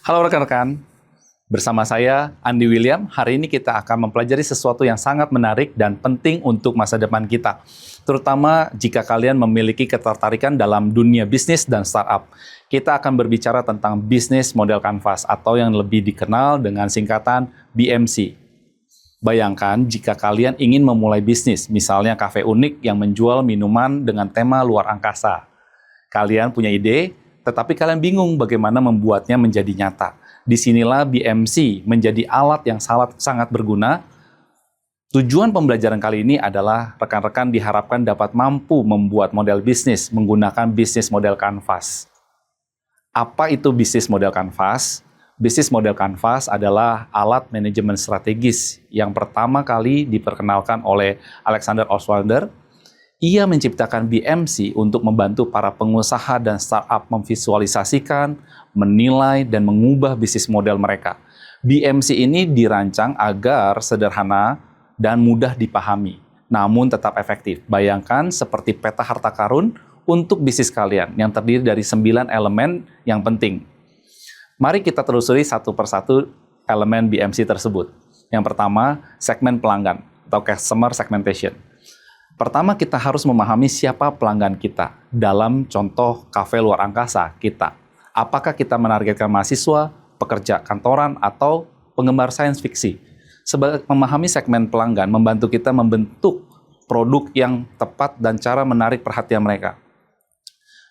Halo rekan-rekan, bersama saya Andi William. Hari ini kita akan mempelajari sesuatu yang sangat menarik dan penting untuk masa depan kita. Terutama jika kalian memiliki ketertarikan dalam dunia bisnis dan startup. Kita akan berbicara tentang bisnis model kanvas atau yang lebih dikenal dengan singkatan BMC. Bayangkan jika kalian ingin memulai bisnis, misalnya kafe unik yang menjual minuman dengan tema luar angkasa. Kalian punya ide, tetapi kalian bingung bagaimana membuatnya menjadi nyata. Disinilah BMC menjadi alat yang sangat berguna. Tujuan pembelajaran kali ini adalah rekan-rekan diharapkan dapat mampu membuat model bisnis menggunakan bisnis model kanvas. Apa itu bisnis model kanvas? Bisnis model kanvas adalah alat manajemen strategis yang pertama kali diperkenalkan oleh Alexander Ostrander. Ia menciptakan BMC untuk membantu para pengusaha dan startup memvisualisasikan, menilai, dan mengubah bisnis model mereka. BMC ini dirancang agar sederhana dan mudah dipahami, namun tetap efektif. Bayangkan seperti peta harta karun untuk bisnis kalian yang terdiri dari 9 elemen yang penting. Mari kita telusuri satu persatu elemen BMC tersebut. Yang pertama, segmen pelanggan atau customer segmentation. Pertama, kita harus memahami siapa pelanggan kita. Dalam contoh kafe luar angkasa kita. Apakah kita menargetkan mahasiswa, pekerja kantoran, atau penggemar sains fiksi? Memahami segmen pelanggan membantu kita membentuk produk yang tepat dan cara menarik perhatian mereka.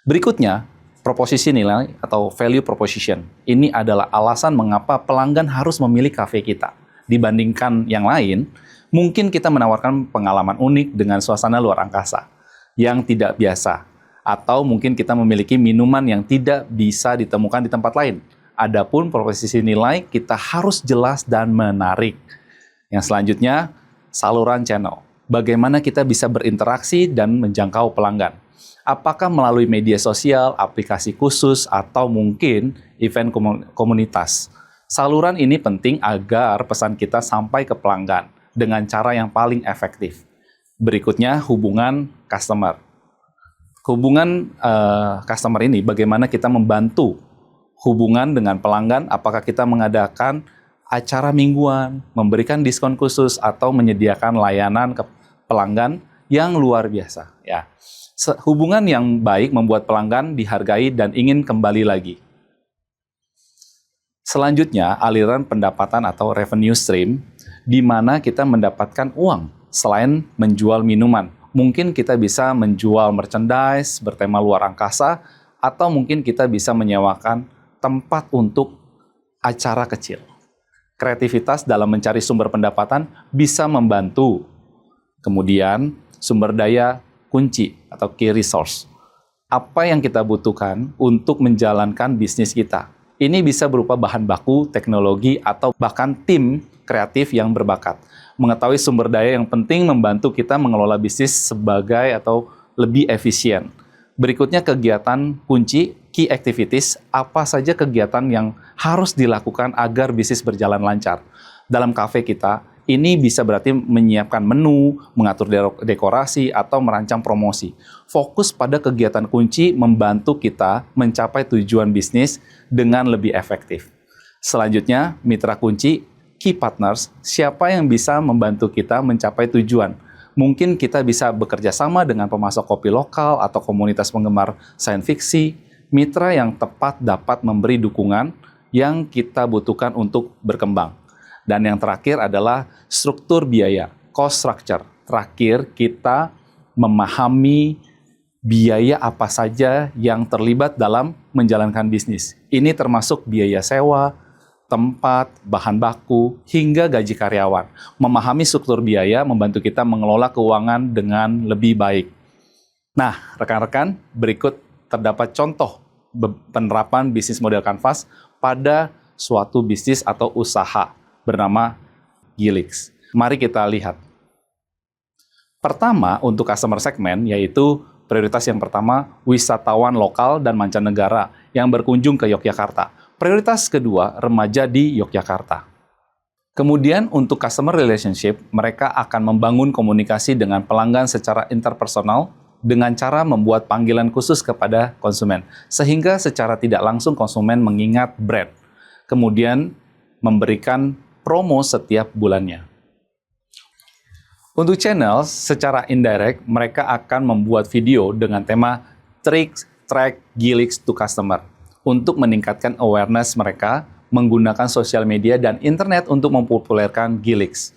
Berikutnya, proposisi nilai atau value proposition. Ini adalah alasan mengapa pelanggan harus memilih kafe kita. Dibandingkan yang lain, mungkin kita menawarkan pengalaman unik dengan suasana luar angkasa yang tidak biasa. Atau mungkin kita memiliki minuman yang tidak bisa ditemukan di tempat lain. Adapun proposisi nilai, kita harus jelas dan menarik. Yang selanjutnya, saluran channel. Bagaimana kita bisa berinteraksi dan menjangkau pelanggan. Apakah melalui media sosial, aplikasi khusus, atau mungkin event komunitas. Saluran ini penting agar pesan kita sampai ke pelanggan dengan cara yang paling efektif. Berikutnya, hubungan customer. Hubungan customer ini bagaimana kita membantu hubungan dengan pelanggan, apakah kita mengadakan acara mingguan, memberikan diskon khusus, atau menyediakan layanan ke pelanggan yang luar biasa. Ya. Hubungan yang baik membuat pelanggan dihargai dan ingin kembali lagi. Selanjutnya, aliran pendapatan atau revenue stream, di mana kita mendapatkan uang selain menjual minuman. Mungkin kita bisa menjual merchandise bertema luar angkasa, atau mungkin kita bisa menyewakan tempat untuk acara kecil. Kreativitas dalam mencari sumber pendapatan bisa membantu. Kemudian, sumber daya kunci atau key resource. Apa yang kita butuhkan untuk menjalankan bisnis kita? Ini bisa berupa bahan baku, teknologi, atau bahkan tim kreatif yang berbakat. Mengetahui sumber daya yang penting membantu kita mengelola bisnis sebagai atau lebih efisien. Berikutnya kegiatan kunci, key activities, apa saja kegiatan yang harus dilakukan agar bisnis berjalan lancar. Dalam kafe kita, ini bisa berarti menyiapkan menu, mengatur dekorasi, atau merancang promosi. Fokus pada kegiatan kunci membantu kita mencapai tujuan bisnis dengan lebih efektif. Selanjutnya, mitra kunci, key partners, siapa yang bisa membantu kita mencapai tujuan. Mungkin kita bisa bekerja sama dengan pemasok kopi lokal atau komunitas penggemar sains fiksi. Mitra yang tepat dapat memberi dukungan yang kita butuhkan untuk berkembang. Dan yang terakhir adalah struktur biaya, cost structure. Terakhir, kita memahami biaya apa saja yang terlibat dalam menjalankan bisnis. Ini termasuk biaya sewa, tempat, bahan baku, hingga gaji karyawan. Memahami struktur biaya membantu kita mengelola keuangan dengan lebih baik. Nah, rekan-rekan, berikut terdapat contoh penerapan bisnis model kanvas pada suatu bisnis atau usaha bernama Gilix. Mari kita lihat. Pertama, untuk customer segment, yaitu prioritas yang pertama, wisatawan lokal dan mancanegara yang berkunjung ke Yogyakarta. Prioritas kedua, remaja di Yogyakarta. Kemudian untuk customer relationship, mereka akan membangun komunikasi dengan pelanggan secara interpersonal dengan cara membuat panggilan khusus kepada konsumen, sehingga secara tidak langsung konsumen mengingat brand, kemudian memberikan promo setiap bulannya. Untuk channel, secara indirect, mereka akan membuat video dengan tema Tricks Track Gileaks to Customer untuk meningkatkan awareness mereka menggunakan sosial media dan internet untuk mempopulerkan Gileaks.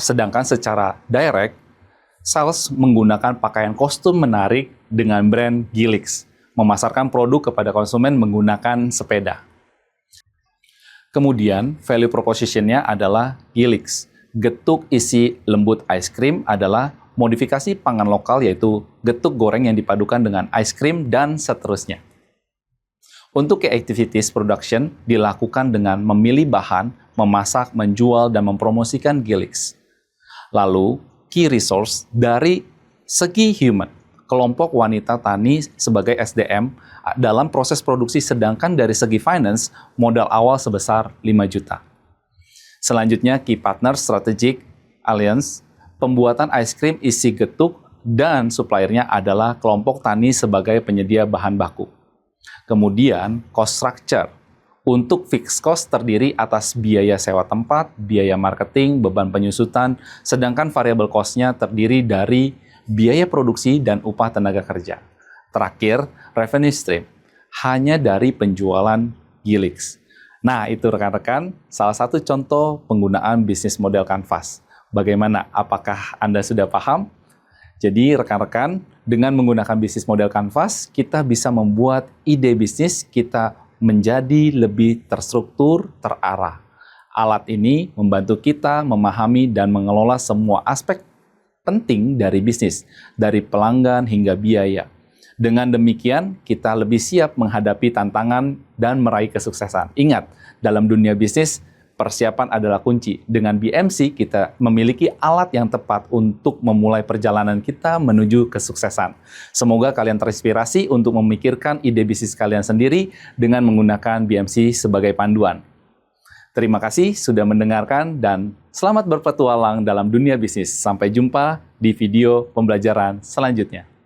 Sedangkan secara direct, sales menggunakan pakaian kostum menarik dengan brand Gileaks, memasarkan produk kepada konsumen menggunakan sepeda. Kemudian, value proposition-nya adalah Gileaks. Getuk isi lembut ice cream adalah modifikasi pangan lokal, yaitu getuk goreng yang dipadukan dengan ice cream dan seterusnya. Untuk key activities production dilakukan dengan memilih bahan, memasak, menjual, dan mempromosikan Gileaks. Lalu, key resource dari segi human, kelompok wanita tani sebagai SDM dalam proses produksi, sedangkan dari segi finance, modal awal sebesar 5 juta. Selanjutnya, key partner strategic alliance, pembuatan ice cream isi getuk dan suppliernya adalah kelompok tani sebagai penyedia bahan baku. Kemudian, cost structure. Untuk fixed cost terdiri atas biaya sewa tempat, biaya marketing, beban penyusutan, sedangkan variable cost-nya terdiri dari biaya produksi dan upah tenaga kerja. Terakhir, revenue stream, hanya dari penjualan Gileaks. Nah, itu rekan-rekan, salah satu contoh penggunaan bisnis model Canvas. Bagaimana? Apakah Anda sudah paham? Jadi, rekan-rekan, dengan menggunakan bisnis model Canvas, kita bisa membuat ide bisnis kita menjadi lebih terstruktur, terarah. Alat ini membantu kita memahami dan mengelola semua aspek penting dari bisnis, dari pelanggan hingga biaya. Dengan demikian, kita lebih siap menghadapi tantangan dan meraih kesuksesan. Ingat, dalam dunia bisnis, persiapan adalah kunci. Dengan BMC, kita memiliki alat yang tepat untuk memulai perjalanan kita menuju kesuksesan. Semoga kalian terinspirasi untuk memikirkan ide bisnis kalian sendiri dengan menggunakan BMC sebagai panduan. Terima kasih sudah mendengarkan dan selamat berpetualang dalam dunia bisnis. Sampai jumpa di video pembelajaran selanjutnya.